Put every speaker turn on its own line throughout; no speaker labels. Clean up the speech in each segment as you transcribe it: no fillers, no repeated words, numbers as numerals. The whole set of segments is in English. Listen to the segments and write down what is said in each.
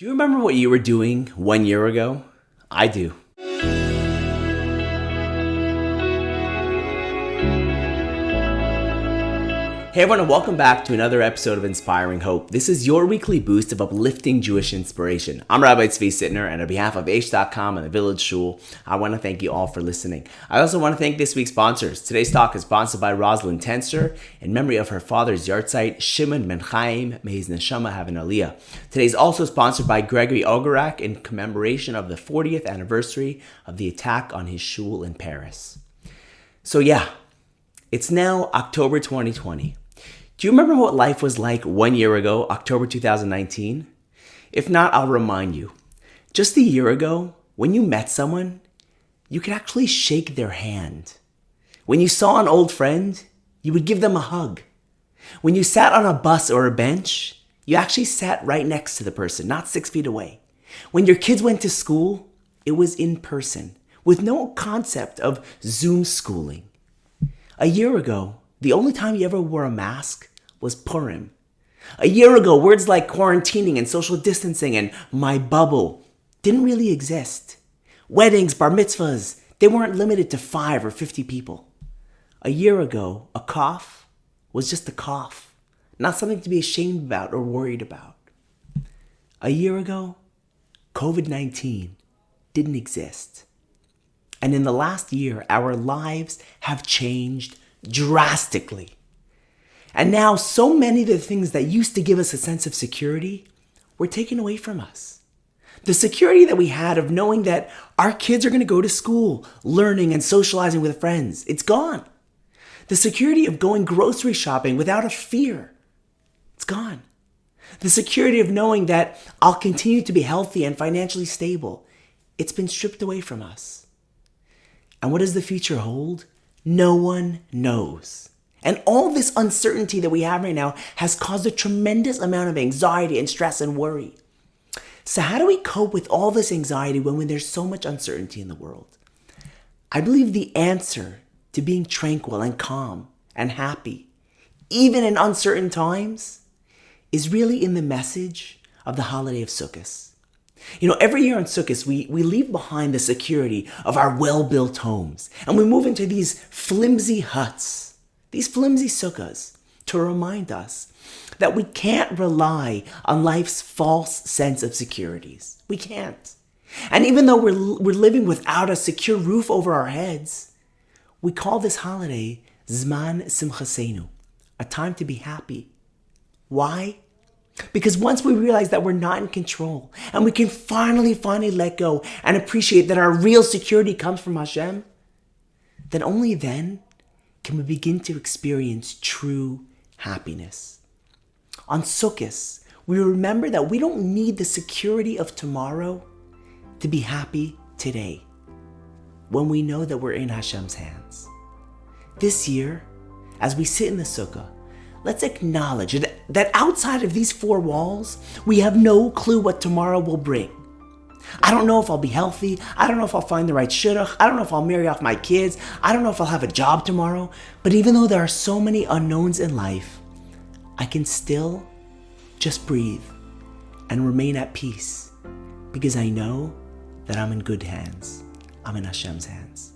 Do you remember what you were doing 1 year ago? I do. Hey everyone, and welcome back to another episode of Inspiring Hope. This is your weekly boost of uplifting Jewish inspiration. I'm Rabbi Tzvi Sytner, and on behalf of H.com and the Village Shul, I want to thank you all for listening. I also want to thank this week's sponsors. Today's talk is sponsored by Rosalind Tenster in memory of her father's yahrzeit, Shimon Ben Chaim. May his neshama have an aliyah. Today's also sponsored by Gregory Ogarak in commemoration of the 40th anniversary of the attack on his shul in Paris. So yeah, it's now October 2020. Do you remember what life was like 1 year ago, October 2019? If not, I'll remind you. Just a year ago, when you met someone, you could actually shake their hand. When you saw an old friend, you would give them a hug. When you sat on a bus or a bench, you actually sat right next to the person, not 6 feet away. When your kids went to school, it was in person, with no concept of Zoom schooling. A year ago, the only time you ever wore a mask was Purim. A year ago, words like quarantining and social distancing and my bubble didn't really exist. Weddings, bar mitzvahs, they weren't limited to 5 or 50 people. A year ago, a cough was just a cough, not something to be ashamed about or worried about. A year ago, COVID-19 didn't exist. And in the last year, our lives have changed drastically. And now so many of the things that used to give us a sense of security were taken away from us. The security that we had of knowing that our kids are going to go to school, learning and socializing with friends, it's gone. The security of going grocery shopping without a fear, it's gone. The security of knowing that I'll continue to be healthy and financially stable, it's been stripped away from us. And what does the future hold? No one knows. And all this uncertainty that we have right now has caused a tremendous amount of anxiety and stress and worry. So how do we cope with all this anxiety when there's so much uncertainty in the world? I believe the answer to being tranquil and calm and happy, even in uncertain times, is really in the message of the holiday of Sukkot. You know, every year on Sukkot, we leave behind the security of our well-built homes, and we move into these flimsy huts, these flimsy sukkahs, to remind us that we can't rely on life's false sense of securities. We can't. And even though we're living without a secure roof over our heads, we call this holiday Zman Simchasenu, a time to be happy. Why? Because once we realize that we're not in control and we can finally let go and appreciate that our real security comes from Hashem, then only then can we begin to experience true happiness. On Sukkot, we remember that we don't need the security of tomorrow to be happy today when we know that we're in Hashem's hands. This year, as we sit in the sukkah, let's acknowledge that outside of these 4 walls, we have no clue what tomorrow will bring. I don't know if I'll be healthy. I don't know if I'll find the right shidduch. I don't know if I'll marry off my kids. I don't know if I'll have a job tomorrow. But even though there are so many unknowns in life, I can still just breathe and remain at peace because I know that I'm in good hands. I'm in Hashem's hands.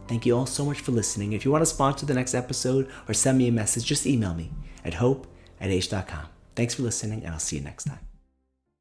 Thank you all so much for listening. If you want to sponsor the next episode or send me a message, just email me at hope@h.com. Thanks for listening, and I'll see you next time.